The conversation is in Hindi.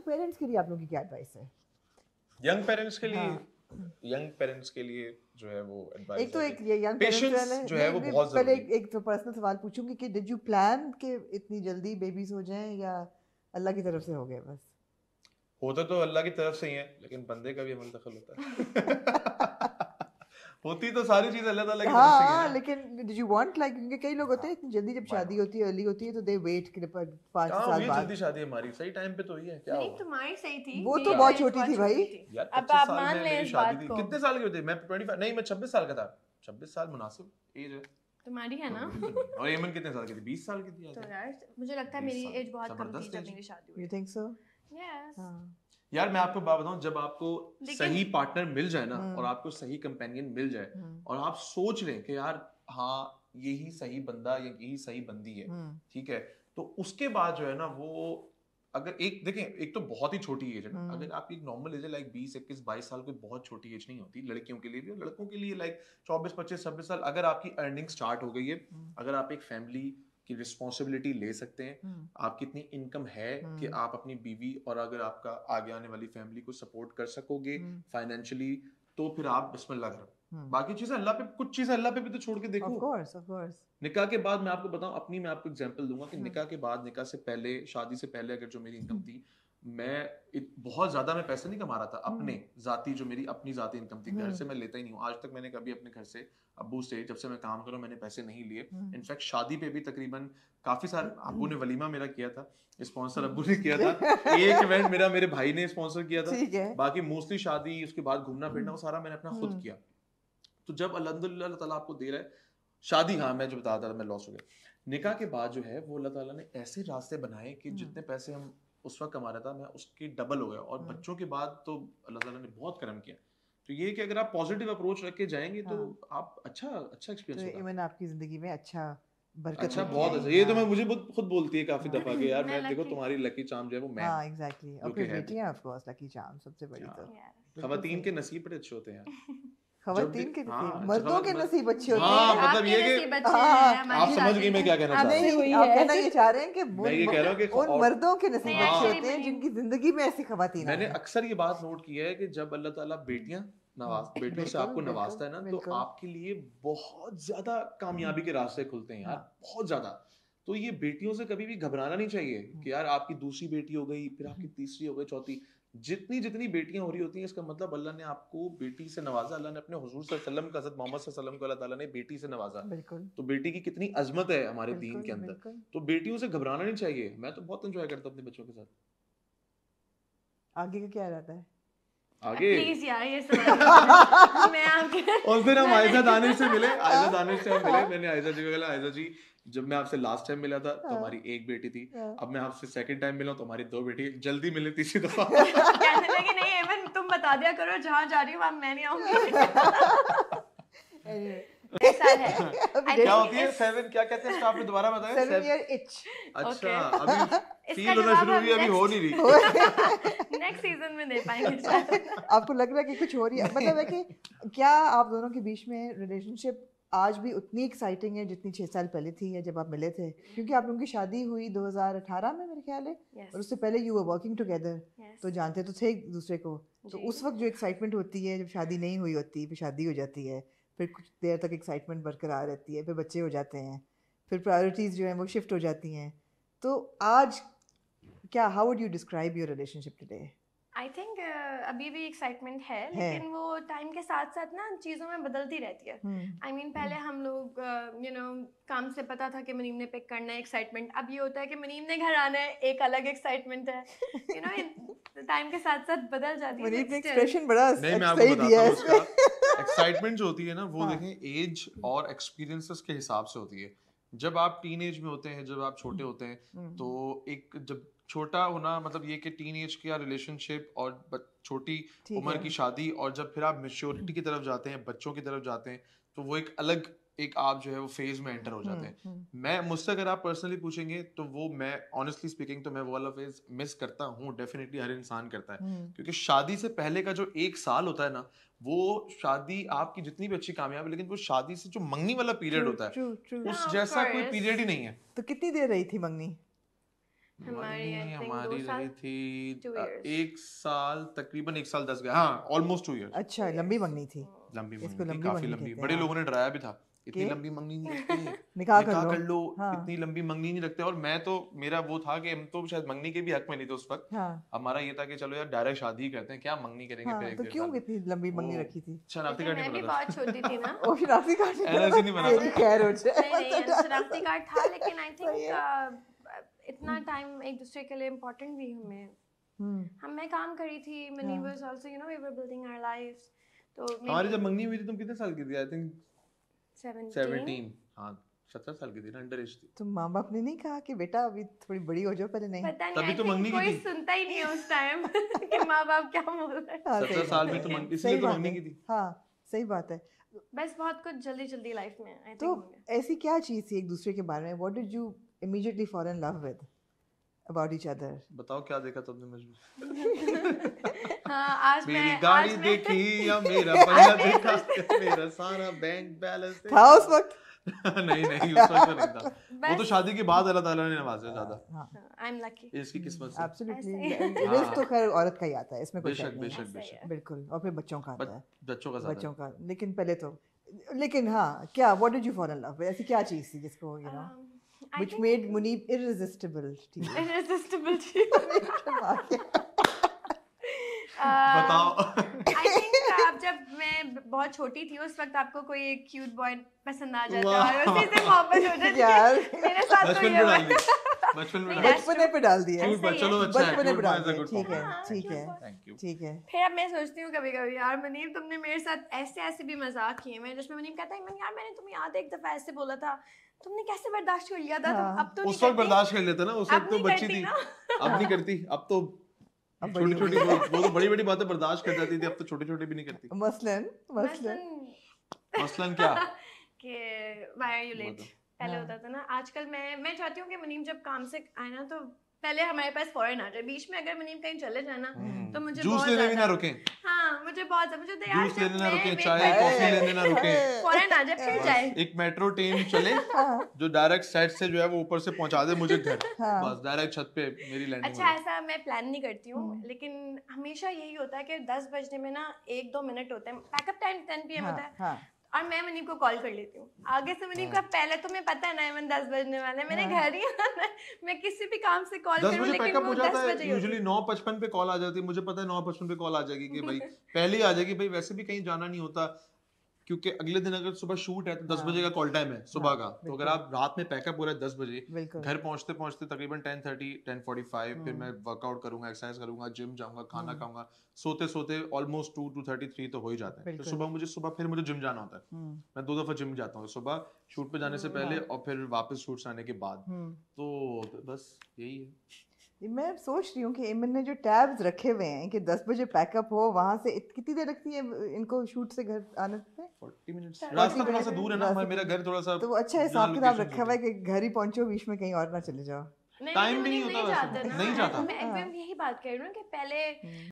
पेरेंट्स के लिए आप लोगों की क्या एडवाइस है? यंग पेरेंट्स के लिए जो है वो एडवाइस एक तो एक ये यंग पेरेंट्स जो है वो बहुत पहले जरूरी। एक तो पर्सनल सवाल पूछूंगी कि डिड यू प्लान कि इतनी जल्दी बेबीज हो जाएं या अल्लाह की तरफ से हो गए? बस होता तो अल्लाह की तरफ से ही है, लेकिन बंदे का भी अमल दखल होता है। होती तो सारी चीज अल्लाह ताला की तरफ से ही है हाँ, ना। लेकिन डिड यू वांट लाइक, क्योंकि कई लोग होते हैं इतनी जल्दी जब शादी होती है, अर्ली होती है, तो दे वेट कि 5 कहाँ साल हुई बाद। जल्दी शादी हमारी? सही टाइम पे तो हुई है। क्या नहीं, हुआ? तुम्हारी सही थी, वो तो मेरी बहुत एज छोटी थी भाई। यार अब 25 आप साल मान में लें मेरी इस शादी बात थी। को। कितने साल के होते? मैं 25 नहीं, मैं 26 साल का था। 26 साल मुनासिब एज है तुम्हारी है ना। और एमन कितने साल की थी? 20 साल की थी। तो यार मुझे लगता है 20 मेरी साल। एज बहुत कम थी जबरदस्त जब age। मेरी शादी हुई। You think so? यस। हाँ। यार मैं आपको बात बताऊं, जब आपको सही पार्टनर मिल जाए ना और आपको सही कंपेनियन मिल जाए और आप सोच लें कि यार हाँ यही सही बंदा या यही सही बंदी है, ठीक है, तो उसके बाद जो है ना वो, अगर एक देखें, एक तो बहुत ही छोटी एज है ना, अगर आपकी एक नॉर्मल एज है लाइक 20 21 22 साल, कोई बहुत छोटी एज नहीं होती लड़कियों के लिए भी और लड़कों के लिए। लाइक 24 25 26 साल, अगर आपकी अर्निंग स्टार्ट हो गई है, अगर आप एक फैमिली की रिस्पॉन्सिबिलिटी ले सकते हैं, आपकी इतनी इनकम है कि आप अपनी बीवी और अगर आपका आगे आने वाली फैमिली को सपोर्ट कर सकोगे फाइनेंशियली, तो फिर आप बिस्मिल्लाह करो। बाकी चीजें अल्लाह पे, कुछ चीजें अल्लाह पे भी तो छोड़ के देखो। Of course. निकाह के बाद मैं आपको बताऊं, मैं आपको एग्जांपल दूंगा कि निकाह के बाद, निकाह से पहले, शादी से पहले अगर जो मेरी इनकम थी, बहुत ज्यादा मैं पैसे नहीं कमा रहा था अपने जाती, जो मेरी अपनी जाती इनकम थी। घर से मैं लेता ही नहीं हूँ आज तक। मैंने कभी अपने घर से, अब्बू से, जब से मैं काम कर रहा हूँ, मैंने पैसे नहीं लिए। इनफैक्ट शादी पे भी तकरीबन काफी सारे, अब्बू ने वलीमा मेरा किया था, स्पॉन्सर अब्बू ने किया था। एक इवेंट मेरे भाई ने स्पॉन्सर किया था। बाकी मोस्टली शादी, उसके बाद घूमना फिरना, वो सारा मैंने अपना खुद किया। तो जब अल्हम्दुलिल्लाह अल्लाह ताला आपको दे रहा है, शादी, हाँ मैं जो बता रहा था, मैं लॉस हो गया। निकाह के बाद जो है वो अल्लाह ताला ने ऐसे रास्ते बनाए कि जितने पैसे हम उस वक्त कमा रहा था, मैं उसकी डबल हो गया। और बच्चों के बाद तो अल्लाह ताला ने बहुत करम किया। तो ये कि अगर आप पॉजिटिव अप्रोच रख के जाएंगे तो आप अच्छा एक्सपीरियंस होगा। इवन आपकी जिंदगी में अच्छा बहुत अच्छा। ये तो मैं मुझे खुद बोलती है काफी दफा कि यार मैं देखो तुम्हारी लकी चार्म जो है वो मैं। हाँ एग्जैक्टली। और फिर बेटियां ऑफ कोर्स लकी चार्म सबसे बड़ी। तो खवातीन के नसीब बड़े अच्छे होते हैं यार। खवातीन के नसीब, मर्दों के नसीब अच्छे होते हैं। हाँ मतलब ये कि आप समझ गई मैं क्या कहना चाह रहा हूँ। आप कहना ये चाह रहे हैं कि मैं ये कह रहा हूँ कि उन मर्दों के नसीब अच्छे होते हैं जिनकी जिंदगी में ऐसी खवातीन। मैंने अक्सर ये बात नोट की है कि जब अल्लाह ताला बेटियों से आपको नवाजता है ना, तो आपके लिए बहुत ज्यादा कामयाबी के रास्ते खुलते हैं यार, बहुत ज्यादा। तो ये बेटियों से कभी भी घबराना नहीं चाहिए कि यार आपकी दूसरी बेटी हो गई, फिर आपकी तीसरी हो गई, चौथी, जितनी बेटियां हो रही होती हैं, इसका मतलब अल्लाह ने आपको बेटी से नवाजा। अल्लाह ने अपने हुजूर सल्लल्लाहु अलैहि वसल्लम का, हज़रत मोहम्मद सल्लल्लाहु अलैहि वसल्लम को अल्लाह ताला ने बेटी से नवाजा। तो बेटी की कितनी अजमत है हमारे दीन के अंदर। तो बेटियों से घबराना नहीं चाहिए। मैं तो बहुत एंजॉय करता हूँ अपने बच्चों के साथ। आगे का क्या रहता है? आगे प्लीज यार ये सब मैं आपके उस दिन हम आयशा दानिश से मिले। मैंने आयशा जी को बोला, आयशा जी जब मैं आपसे लास्ट टाइम मिला था तो हमारी एक बेटी थी, अब मैं आपसे सेकंड टाइम मिला तो हमारी 2 बेटी। जल्दी मिले तीसरी दफा। कहने लगे नहीं एमन तुम बता दिया करो जहाँ जा रही हूँ मैं नहीं आऊंगी। ऐसा है। क्या होती है 7, क्या कहते हैं आपने दोबारा बताया? 7 year itch। अच्छा अभी फील होना शुरू हुई, अभी हो नहीं रही। नेक्स्ट सीजन में दे पाएंगे शायद। आपको लग रहा है कि कुछ हो रही है? मतलब है कि क्या आप दोनों के बीच में रिलेशनशिप आज भी उतनी एक्साइटिंग है जितनी 6 साल पहले थी या जब आप मिले थे? क्योंकि आप लोगों की शादी हुई 2018 में मेरे ख्याल है, और उससे पहले यू वर वर्किंग टुगेदर, तो जानते तो थे एक दूसरे को। तो उस वक्त जो एक्साइटमेंट होती है जब शादी नहीं हुई होती, फिर शादी हो जाती है, फिर कुछ देर तक एक्साइटमेंट बरकरार रहती है, फिर बच्चे हो जाते हैं, फिर प्रायोरिटीज़ जो हैं वो शिफ्ट हो जाती हैं। तो आज क्या, how would you describe your relationship today? I think अभी भी एक्साइटमेंट है, लेकिन वो टाइम के साथ साथ ना चीज़ों में बदलती रहती है। आई मीन पहले हम लोग काम से पता था कि मनीम ने पिक करना है, एक्साइटमेंट। अब ये होता है कि मनीम ने घर आना है, एक अलग एक्साइटमेंट है। टाइम के साथ साथ बदल जाती है। मनीम ने एक्सप्रेशन बड़ा नहीं, मैं आपको बताता हूँ उसका एक्साइटमेंट जो होती है ना, वो देखें एज और एक्सपीरियंसेस के हिसाब से होती है। जब आप टीन एज में होते हैं, जब आप छोटे होते हैं, तो एक जब छोटा होना मतलब ये कि टीन एज का रिलेशनशिप और छोटी उम्र की शादी, और जब फिर आप मैच्योरिटी की तरफ जाते हैं, बच्चों की तरफ जाते हैं, तो वो एक अलग आप जो है वो फेज में एंटर हो जाते हैं। मैं मुझसे अगर आप पर्सनली पूछेंगे तो वो, मैं ऑनेस्टली स्पीकिंग तो मैं वो वाला फेज मिस करता हूँ। डेफिनेटली हर इंसान करता है, क्योंकि शादी से पहले का जो 1 साल होता है ना, वो शादी आपकी जितनी भी अच्छी कामयाब है, लेकिन वो शादी से जो मंगनी वाला पीरियड होता है, उस जैसा कोई पीरियड ही नहीं है। तो कितनी देर रही थी मंगनी? हमारी I think हमारी 2 साल, रही थी 2 years. 1 साल, तकरीबन 1 साल 10 गया, हाँ ऑलमोस्ट 2 इयर्स। अच्छा लंबी मंगनी थी। लंबी इसको मंगनी थी, लंबी काफी मंगनी लंबी। कहते बड़े हैं, लोगों ने डराया भी था, इतनी कि? लंबी मंगनी नहीं रखते, निकाह निकाह कर कर लो, हाँ। इतनी लंबी मंगनी नहीं रखते। और मैं तो, मेरा वो था कि हम तो शायद मंगनी के भी हक में नहीं थे उस वक्त। हाँ हमारा ये था कि चलो यार डायरेक्ट शादी ही करते हैं, क्या मंगनी करेंगे फिर हाँ, एक तो डेढ़ क्यों साल। इतनी लंबी मंगनी वो रखी थी? शनाख्ती क्योंकि कार्ड मैं भी नहीं बहुत बना छोटी थी ना। वो शनाख्ती कार्ड NRC नहीं बना था। मेरी खैर हो जाए। नहीं शनाख्ती कार्ड था, लेकिन आई सही थिंक इतना टाइम एक दूसरे के लिए इम्पोर्टेंट भी हमें। मैं काम करी थी, money was also you know we were building our lives. तो हमारी जब मंगनी हुई थी तुम कितने साल की थी? I think 17। हाँ 17 साल की थी ना, अंडर एज थी। तो माँ बाप ने नहीं कहा कि बेटा अभी थोड़ी बड़ी हो जाओ पहले? नहीं पता नहीं, तभी I तो think मंगनी की कोई थी। सुनता ही नहीं है उस टाइम कि माँ बाप क्या बोल रहे हैं। हाँ, सही 17 बात साल है। में तो सही इसलिए तो बात मंगनी है। की थी। हाँ सही बात है। बस बहुत कुछ जल्दी जल्दी लाइफ में आई तो थिंक। ऐसी क्या चीज थी एक दूसरे के बारे में? What did you immediately fall in love with about each other? बताओ क्या देखा तुमने मुझे? हाँ आज मेरी मैं गाड़ी देखी या मेरा बंगला देखा, मेरा सारा बैंक बैलेंस था उस वक्त? नहीं उस वक्त तो नहीं था। वो तो बस- शादी के बाद अल्लाह ताला ने नवाजा ज्यादा, आई एम लकी। इसकी किस्मत से। एब्सोल्युटली। ऐसे रिस्क तो खैर औरत का ही आता है, इसमें कोई शक बेशक नहीं है। बेशक बेशक। बिल्कुल। और फिर बच्चों का आता है, बच्चों का ज्यादा। बच्चों का। लेकिन पहले तो, लेकिन हाँ क्या, what did you fall in love with? ऐसी क्या चीज थी जिसको you know which made Munib irresistible to you? Irresistible बताओ। आई थिंक अब जब मैं बहुत छोटी थी उस वक्त आपको कोई एक क्यूट बॉय पसंद आ जाता है और उसी से मोहब्बत हो जाती यार, है। मेरे साथ तो बचपन ये में हुआ। डाल दिया, बचपन में नहीं, डाल बचपने पे डाल दिया। क्यूट ऐसा ही चलो है। अच्छा है, बचपने पे क्यूट डाल बॉय दिया। गुड ठीक है हाँ, ठीक है थैंक यू। ठीक है। फिर अब मैं सोचती हूँ कभी कभी यार मनीब तुमने मेरे साथ ऐसे ऐसे भी मजाक किए हैं जिसमें मनीब कहता है "मन यार मैंने तुम्हें याद है एक दफा ऐसे बोला था, तुमने कैसे बर्दाश्त कर लिया था? हाँ। तुम अब तो नहीं उस वक्त करती। बर्दाश्त कर लेता ना, उस अब वक्त तो नहीं बच्ची करती थी, ना। अब नहीं करती। अब तो अब छोटी बड़ी छोटी वो तो बड़ी बड़ी बातें बर्दाश्त कर जाती थी, अब तो छोटी छोटी भी नहीं करती। मसलन मसलन क्या? कि why are you late? पहले हाँ। होता था ना, आजकल मैं चाहती हूँ कि मनीम जब काम से आए ना तो पहले हमारे पास फौरन आ जाए। बीच में अगर मनीम कहीं चले जाए ना तो मुझे जूस बहुत लेने भी ना ज्यादा रुके, हाँ मुझे बहुत मुझे तो यार जूस जब लेने ना मैं रुके, wait चाय कर रही कॉफी हूँ, लेने ना रुके, फौरन आ जाए फिर जाए। एक मेट्रो ट्रेन चले जो डायरेक्ट सेट से जो है वो ऊपर से पहुंचा दे मुझे घर, हाँ। बस डायरेक्ट छत पे मेरी लैंडिंग अच्छा ऐसा मैं प्लान नहीं करती हूँ, लेकिन हमेशा यही होता है कि 10 बजने में ना 1-2 मिनट होते हैं, पैकअप टाइम 10 PM होता है हाँ और मैं मनीब को कॉल कर लेती हूँ आगे से। मनीब का पहले तुम्हें पता है ना मन 10 बजने वाले हैं, मैंने घर ही आना है, मैं किसी भी काम से कॉल 10 करूँ बजे लेकिन पैकअप वो हो 10 जाता बजे है, ही होती यूजुअली 9:55 पे कॉल आ जाती है, मुझे पता है 9:55 पे कॉल आ जाएगी कि भाई पहले ही आ जाएगी भाई, वैसे भी कहीं जाना नहीं होता क्योंकि अगले दिन अगर सुबह शूट है तो 10 बजे का कॉल टाइम है सुबह का, तो अगर आप रात में पैकअप हो रहा है 10 बजे, बिल्कुल। घर पहुंचते पहुंचते तकरीबन 10:30 10:45, फिर मैं वर्कआउट करूंगा, एक्सरसाइज करूंगा, जिम जाऊंगा, खाना खाऊंगा, सोते सोते ऑलमोस्ट 2-2:33 तो हो ही जाता है। तो सुबह फिर मुझे जिम जाना होता है, मैं 2 दफा जिम जाता हूँ, सुबह शूट पे जाने से पहले और फिर वापस शूट से आने के बाद, तो बस यही है। मैं सोच रही हूँ कि इमन ने जो टैब्स रखे हुए हैं कि 10 बजे पैकअप हो, वहां से कितनी देर लगती है इनको शूट से घर आने में? 40 मिनट्स, रास्ता थोड़ा सा दूर है ना, मेरा घर थोड़ा सा, तो अच्छा हिसाब किताब रखा हुआ है कि घर ही पहुंचो, बीच में कहीं और ना चले जाओ। टाइम भी नहीं होता, जाते ना, नहीं जाता। मैं यही बात कह रही हूँ कि पहले